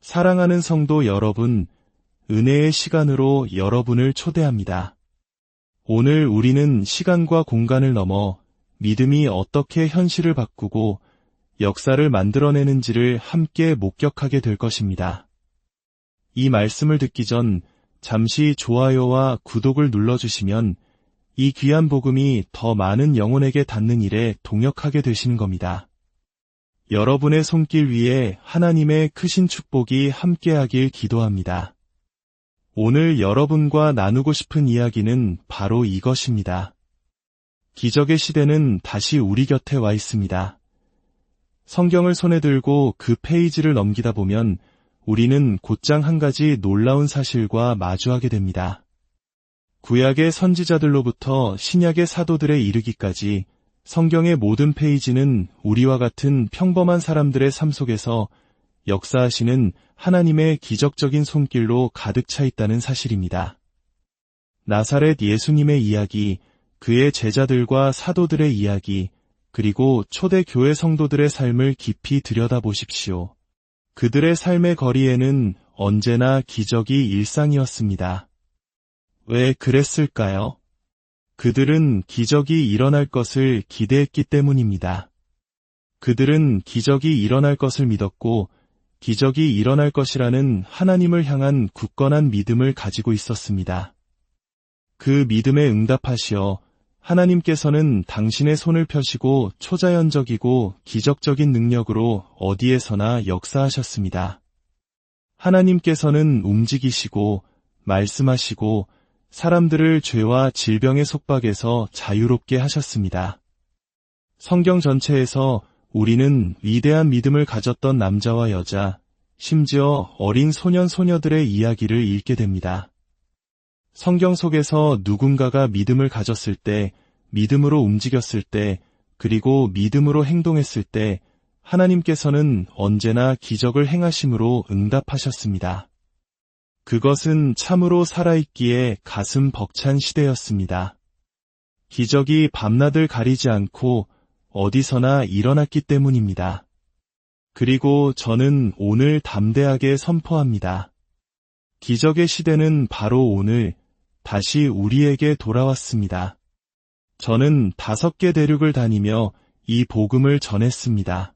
사랑하는 성도 여러분, 은혜의 시간으로 여러분을 초대합니다. 오늘 우리는 시간과 공간을 넘어 믿음이 어떻게 현실을 바꾸고 역사를 만들어내는지를 함께 목격하게 될 것입니다. 이 말씀을 듣기 전 잠시 좋아요와 구독을 눌러주시면 이 귀한 복음이 더 많은 영혼에게 닿는 일에 동역하게 되시는 겁니다. 여러분의 손길 위에 하나님의 크신 축복이 함께하길 기도합니다. 오늘 여러분과 나누고 싶은 이야기는 바로 이것입니다. 기적의 시대는 다시 우리 곁에 와 있습니다. 성경을 손에 들고 그 페이지를 넘기다 보면 우리는 곧장 한 가지 놀라운 사실과 마주하게 됩니다. 구약의 선지자들로부터 신약의 사도들에 이르기까지 성경의 모든 페이지는 우리와 같은 평범한 사람들의 삶 속에서 역사하시는 하나님의 기적적인 손길로 가득 차 있다는 사실입니다. 나사렛 예수님의 이야기, 그의 제자들과 사도들의 이야기, 그리고 초대 교회 성도들의 삶을 깊이 들여다보십시오. 그들의 삶의 거리에는 언제나 기적이 일상이었습니다. 왜 그랬을까요? 그들은 기적이 일어날 것을 기대했기 때문입니다. 그들은 기적이 일어날 것을 믿었고 기적이 일어날 것이라는 하나님을 향한 굳건한 믿음을 가지고 있었습니다. 그 믿음에 응답하시어 하나님께서는 당신의 손을 펴시고 초자연적이고 기적적인 능력으로 어디에서나 역사하셨습니다. 하나님께서는 움직이시고 말씀하시고 사람들을 죄와 질병의 속박에서 자유롭게 하셨습니다. 성경 전체에서 우리는 위대한 믿음을 가졌던 남자와 여자, 심지어 어린 소년 소녀들의 이야기를 읽게 됩니다. 성경 속에서 누군가가 믿음을 가졌을 때, 믿음으로 움직였을 때, 그리고 믿음으로 행동했을 때 하나님께서는 언제나 기적을 행하심으로 응답하셨습니다. 그것은 참으로 살아있기에 가슴 벅찬 시대였습니다. 기적이 밤낮을 가리지 않고 어디서나 일어났기 때문입니다. 그리고 저는 오늘 담대하게 선포합니다. 기적의 시대는 바로 오늘 다시 우리에게 돌아왔습니다. 저는 5개 대륙을 다니며 이 복음을 전했습니다.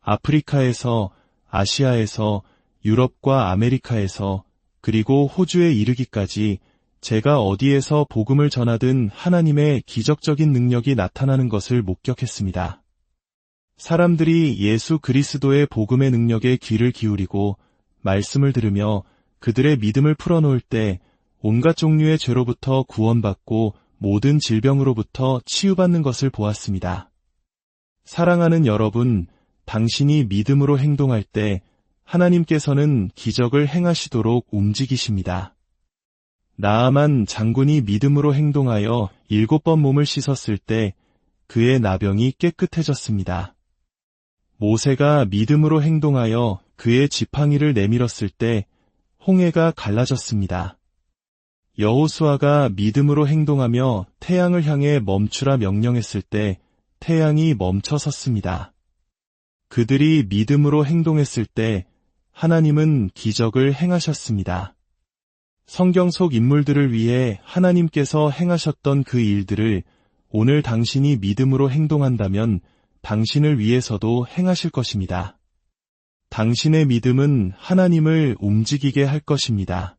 아프리카에서, 아시아에서, 유럽과 아메리카에서, 그리고 호주에 이르기까지 제가 어디에서 복음을 전하든 하나님의 기적적인 능력이 나타나는 것을 목격했습니다. 사람들이 예수 그리스도의 복음의 능력에 귀를 기울이고 말씀을 들으며 그들의 믿음을 풀어놓을 때 온갖 종류의 죄로부터 구원받고 모든 질병으로부터 치유받는 것을 보았습니다. 사랑하는 여러분, 당신이 믿음으로 행동할 때 하나님께서는 기적을 행하시도록 움직이십니다. 나아만 장군이 믿음으로 행동하여 7번 몸을 씻었을 때 그의 나병이 깨끗해졌습니다. 모세가 믿음으로 행동하여 그의 지팡이를 내밀었을 때 홍해가 갈라졌습니다. 여호수아가 믿음으로 행동하며 태양을 향해 멈추라 명령했을 때 태양이 멈춰섰습니다. 그들이 믿음으로 행동했을 때 하나님은 기적을 행하셨습니다. 성경 속 인물들을 위해 하나님께서 행하셨던 그 일들을 오늘 당신이 믿음으로 행동한다면 당신을 위해서도 행하실 것입니다. 당신의 믿음은 하나님을 움직이게 할 것입니다.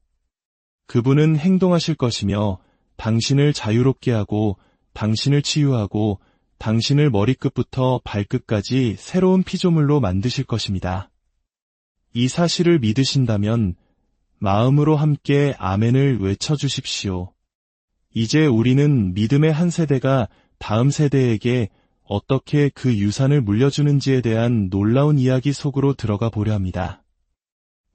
그분은 행동하실 것이며 당신을 자유롭게 하고 당신을 치유하고 당신을 머리끝부터 발끝까지 새로운 피조물로 만드실 것입니다. 이 사실을 믿으신다면 마음으로 함께 아멘을 외쳐주십시오. 이제 우리는 믿음의 한 세대가 다음 세대에게 어떻게 그 유산을 물려주는지에 대한 놀라운 이야기 속으로 들어가 보려 합니다.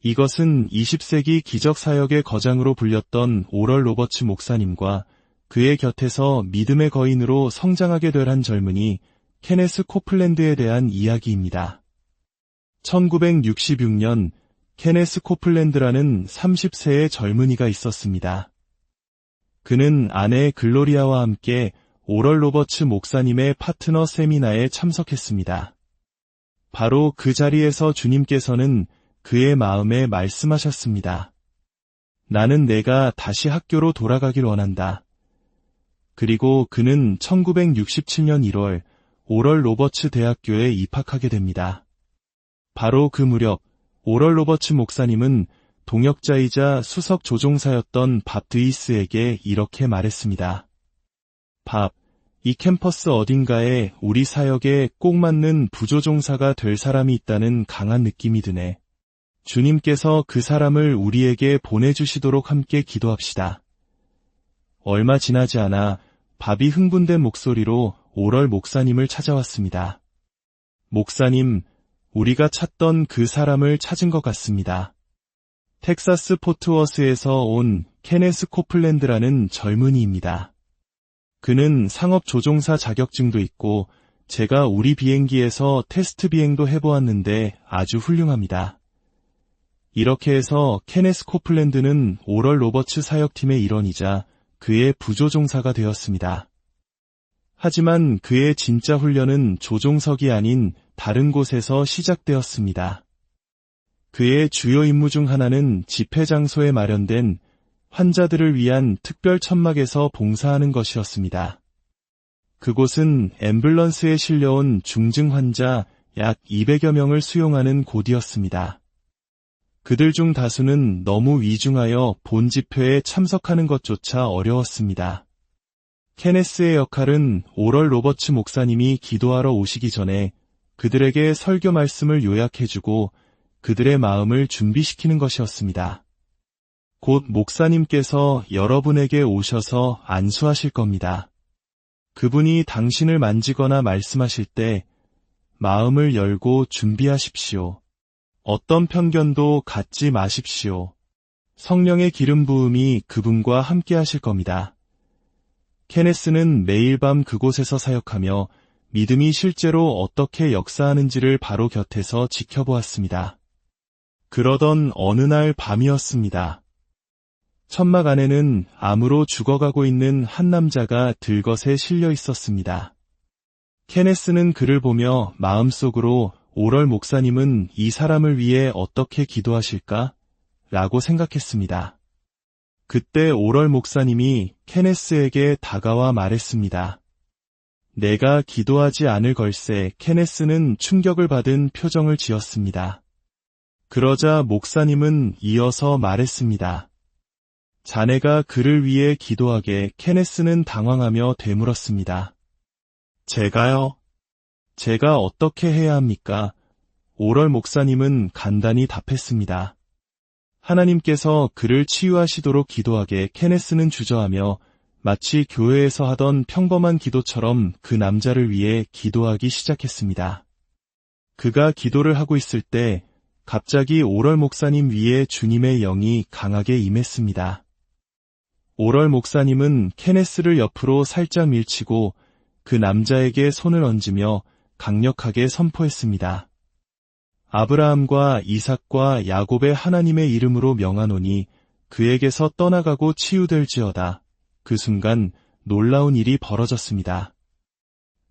이것은 20세기 기적사역의 거장으로 불렸던 오럴 로버츠 목사님과 그의 곁에서 믿음의 거인으로 성장하게 될 한 젊은이 케네스 코플랜드에 대한 이야기입니다. 1966년 케네스 코플랜드라는 30세의 젊은이가 있었습니다. 그는 아내 글로리아와 함께 오럴 로버츠 목사님의 파트너 세미나에 참석했습니다. 바로 그 자리에서 주님께서는 그의 마음에 말씀하셨습니다. 나는 내가 다시 학교로 돌아가길 원한다. 그리고 그는 1967년 1월 오럴 로버츠 대학교에 입학하게 됩니다. 바로 그 무렵 오럴 로버츠 목사님은 동역자이자 수석 조종사였던 밥 드이스에게 이렇게 말했습니다. 밥, 이 캠퍼스 어딘가에 우리 사역에 꼭 맞는 부조종사가 될 사람이 있다는 강한 느낌이 드네. 주님께서 그 사람을 우리에게 보내주시도록 함께 기도합시다. 얼마 지나지 않아 밥이 흥분된 목소리로 오럴 목사님을 찾아왔습니다. 목사님, 우리가 찾던 그 사람을 찾은 것 같습니다. 텍사스 포트워스에서 온 케네스 코플랜드라는 젊은이입니다. 그는 상업조종사 자격증도 있고 제가 우리 비행기에서 테스트 비행도 해보았는데 아주 훌륭합니다. 이렇게 해서 케네스 코플랜드는 오럴 로버츠 사역팀의 일원이자 그의 부조종사가 되었습니다. 하지만 그의 진짜 훈련은 조종석이 아닌 다른 곳에서 시작되었습니다. 그의 주요 임무 중 하나는 집회 장소에 마련된 환자들을 위한 특별 천막에서 봉사하는 것이었습니다. 그곳은 앰뷸런스에 실려온 중증 환자 약 200여 명을 수용하는 곳이었습니다. 그들 중 다수는 너무 위중하여 본 집회에 참석하는 것조차 어려웠습니다. 케네스의 역할은 오럴 로버츠 목사님이 기도하러 오시기 전에 그들에게 설교 말씀을 요약해주고 그들의 마음을 준비시키는 것이었습니다. 곧 목사님께서 여러분에게 오셔서 안수하실 겁니다. 그분이 당신을 만지거나 말씀하실 때 마음을 열고 준비하십시오. 어떤 편견도 갖지 마십시오. 성령의 기름 부음이 그분과 함께 하실 겁니다. 케네스는 매일 밤 그곳에서 사역하며 믿음이 실제로 어떻게 역사하는지를 바로 곁에서 지켜보았습니다. 그러던 어느 날 밤이었습니다. 천막 안에는 암으로 죽어가고 있는 한 남자가 들것에 실려 있었습니다. 케네스는 그를 보며 마음속으로 오럴 목사님은 이 사람을 위해 어떻게 기도하실까? 라고 생각했습니다. 그때 오럴 목사님이 케네스에게 다가와 말했습니다. 내가 기도하지 않을 걸세. 케네스는 충격을 받은 표정을 지었습니다. 그러자 목사님은 이어서 말했습니다. 자네가 그를 위해 기도하게. 케네스는 당황하며 되물었습니다. 제가요? 제가 어떻게 해야 합니까? 오럴 목사님은 간단히 답했습니다. 하나님께서 그를 치유하시도록 기도하게. 케네스는 주저하며 마치 교회에서 하던 평범한 기도처럼 그 남자를 위해 기도하기 시작했습니다. 그가 기도를 하고 있을 때 갑자기 오럴 목사님 위에 주님의 영이 강하게 임했습니다. 오럴 목사님은 케네스를 옆으로 살짝 밀치고 그 남자에게 손을 얹으며 강력하게 선포했습니다. 아브라함과 이삭과 야곱의 하나님의 이름으로 명하노니 그에게서 떠나가고 치유될지어다. 그 순간 놀라운 일이 벌어졌습니다.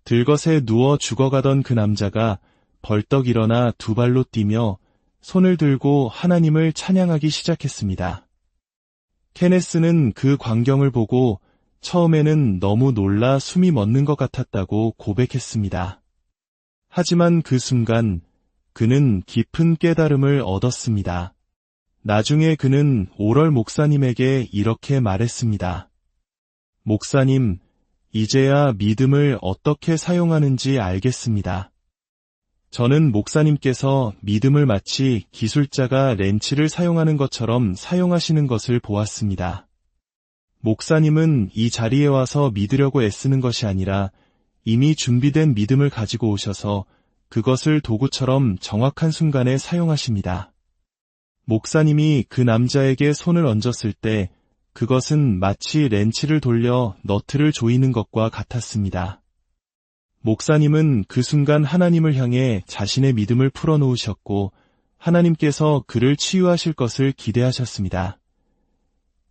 들것에 누워 죽어가던 그 남자가 벌떡 일어나 두 발로 뛰며 손을 들고 하나님을 찬양하기 시작했습니다. 케네스는 그 광경을 보고 처음에는 너무 놀라 숨이 멎는 것 같았다고 고백했습니다. 하지만 그 순간 그는 깊은 깨달음을 얻었습니다. 나중에 그는 오럴 목사님에게 이렇게 말했습니다. 목사님, 이제야 믿음을 어떻게 사용하는지 알겠습니다. 저는 목사님께서 믿음을 마치 기술자가 렌치를 사용하는 것처럼 사용하시는 것을 보았습니다. 목사님은 이 자리에 와서 믿으려고 애쓰는 것이 아니라 이미 준비된 믿음을 가지고 오셔서 그것을 도구처럼 정확한 순간에 사용하십니다. 목사님이 그 남자에게 손을 얹었을 때 그것은 마치 렌치를 돌려 너트를 조이는 것과 같았습니다. 목사님은 그 순간 하나님을 향해 자신의 믿음을 풀어놓으셨고 하나님께서 그를 치유하실 것을 기대하셨습니다.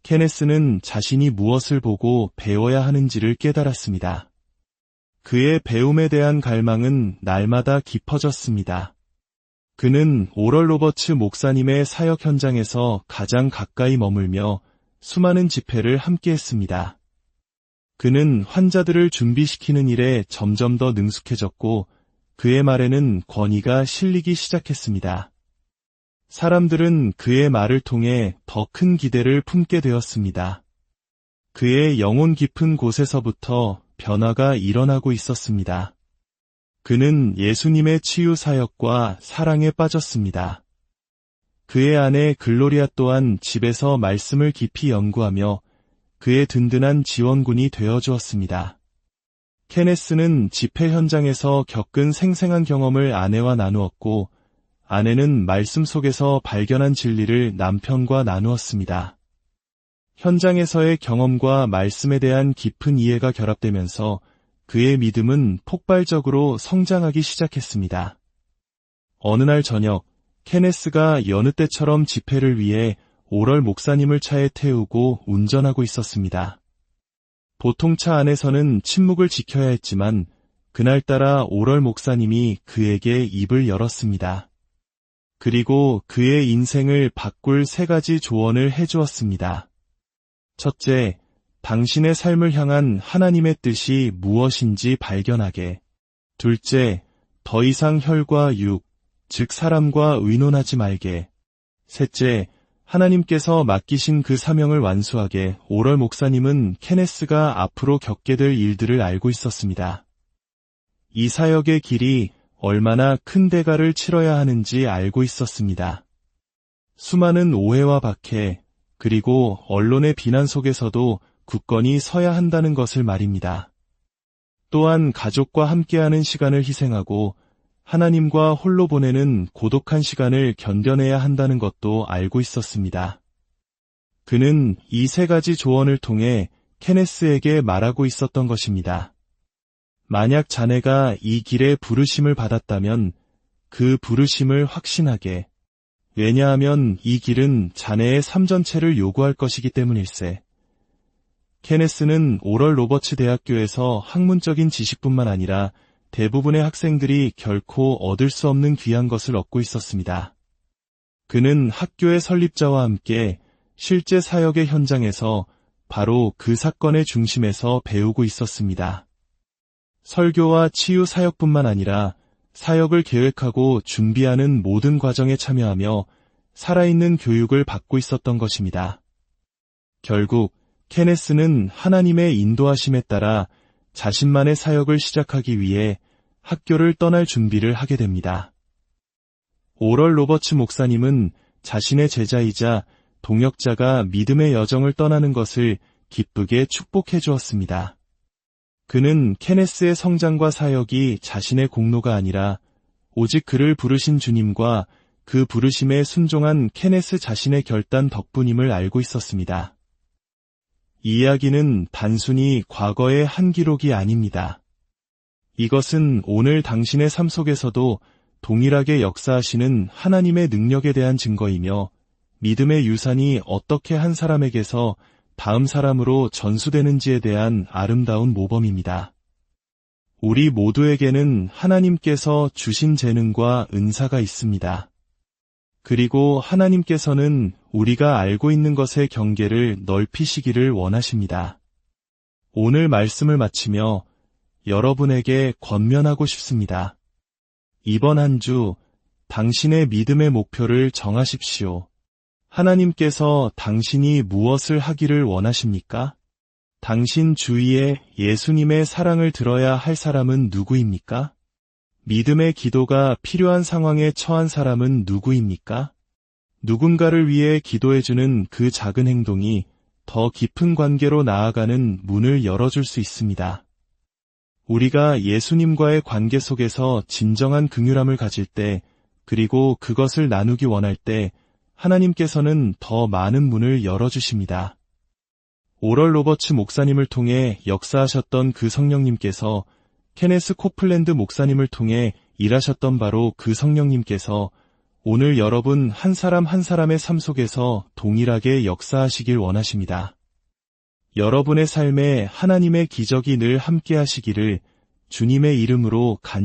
케네스는 자신이 무엇을 보고 배워야 하는지를 깨달았습니다. 그의 배움에 대한 갈망은 날마다 깊어졌습니다. 그는 오럴 로버츠 목사님의 사역 현장에서 가장 가까이 머물며 수많은 집회를 함께했습니다. 그는 환자들을 준비시키는 일에 점점 더 능숙해졌고 그의 말에는 권위가 실리기 시작했습니다. 사람들은 그의 말을 통해 더 큰 기대를 품게 되었습니다. 그의 영혼 깊은 곳에서부터 변화가 일어나고 있었습니다. 그는 예수님의 치유 사역과 사랑에 빠졌습니다. 그의 아내 글로리아 또한 집에서 말씀을 깊이 연구하며 그의 든든한 지원군이 되어주었습니다. 케네스는 집회 현장에서 겪은 생생한 경험을 아내와 나누었고 아내는 말씀 속에서 발견한 진리를 남편과 나누었습니다. 현장에서의 경험과 말씀에 대한 깊은 이해가 결합되면서 그의 믿음은 폭발적으로 성장하기 시작했습니다. 어느 날 저녁, 케네스가 여느 때처럼 집회를 위해 오럴 목사님을 차에 태우고 운전하고 있었습니다. 보통 차 안에서는 침묵을 지켜야 했지만 그날따라 오럴 목사님이 그에게 입을 열었습니다. 그리고 그의 인생을 바꿀 3가지 조언을 해주었습니다. 첫째, 당신의 삶을 향한 하나님의 뜻이 무엇인지 발견하게. 둘째, 더 이상 혈과 육, 즉 사람과 의논하지 말게. 셋째, 하나님께서 맡기신 그 사명을 완수하게. 오럴 목사님은 케네스가 앞으로 겪게 될 일들을 알고 있었습니다. 이 사역의 길이 얼마나 큰 대가를 치러야 하는지 알고 있었습니다. 수많은 오해와 박해, 그리고 언론의 비난 속에서도 굳건히 서야 한다는 것을 말입니다. 또한 가족과 함께하는 시간을 희생하고 하나님과 홀로 보내는 고독한 시간을 견뎌내야 한다는 것도 알고 있었습니다. 그는 이 3가지 조언을 통해 케네스에게 말하고 있었던 것입니다. 만약 자네가 이 길에 부르심을 받았다면 그 부르심을 확신하게. 왜냐하면 이 길은 자네의 삶 전체를 요구할 것이기 때문일세. 케네스는 오럴 로버츠 대학교에서 학문적인 지식뿐만 아니라 대부분의 학생들이 결코 얻을 수 없는 귀한 것을 얻고 있었습니다. 그는 학교의 설립자와 함께 실제 사역의 현장에서 바로 그 사건의 중심에서 배우고 있었습니다. 설교와 치유 사역뿐만 아니라 사역을 계획하고 준비하는 모든 과정에 참여하며 살아있는 교육을 받고 있었던 것입니다. 결국 케네스는 하나님의 인도하심에 따라 자신만의 사역을 시작하기 위해 학교를 떠날 준비를 하게 됩니다. 오럴 로버츠 목사님은 자신의 제자이자 동역자가 믿음의 여정을 떠나는 것을 기쁘게 축복해 주었습니다. 그는 케네스의 성장과 사역이 자신의 공로가 아니라 오직 그를 부르신 주님과 그 부르심에 순종한 케네스 자신의 결단 덕분임을 알고 있었습니다. 이 이야기는 단순히 과거의 한 기록이 아닙니다. 이것은 오늘 당신의 삶 속에서도 동일하게 역사하시는 하나님의 능력에 대한 증거이며 믿음의 유산이 어떻게 한 사람에게서 다음 사람으로 전수되는지에 대한 아름다운 모범입니다. 우리 모두에게는 하나님께서 주신 재능과 은사가 있습니다. 그리고 하나님께서는 우리가 알고 있는 것의 경계를 넓히시기를 원하십니다. 오늘 말씀을 마치며 여러분에게 권면하고 싶습니다. 이번 한 주 당신의 믿음의 목표를 정하십시오. 하나님께서 당신이 무엇을 하기를 원하십니까? 당신 주위에 예수님의 사랑을 들어야 할 사람은 누구입니까? 믿음의 기도가 필요한 상황에 처한 사람은 누구입니까? 누군가를 위해 기도해주는 그 작은 행동이 더 깊은 관계로 나아가는 문을 열어줄 수 있습니다. 우리가 예수님과의 관계 속에서 진정한 긍휼함을 가질 때, 그리고 그것을 나누기 원할 때 하나님께서는 더 많은 문을 열어주십니다. 오럴 로버츠 목사님을 통해 역사하셨던 그 성령님께서 케네스 코플랜드 목사님을 통해 일하셨던 바로 그 성령님께서 오늘 여러분 한 사람 한 사람의 삶 속에서 동일하게 역사하시길 원하십니다. 여러분의 삶에 하나님의 기적이 늘 함께 하시기를 주님의 이름으로 간절히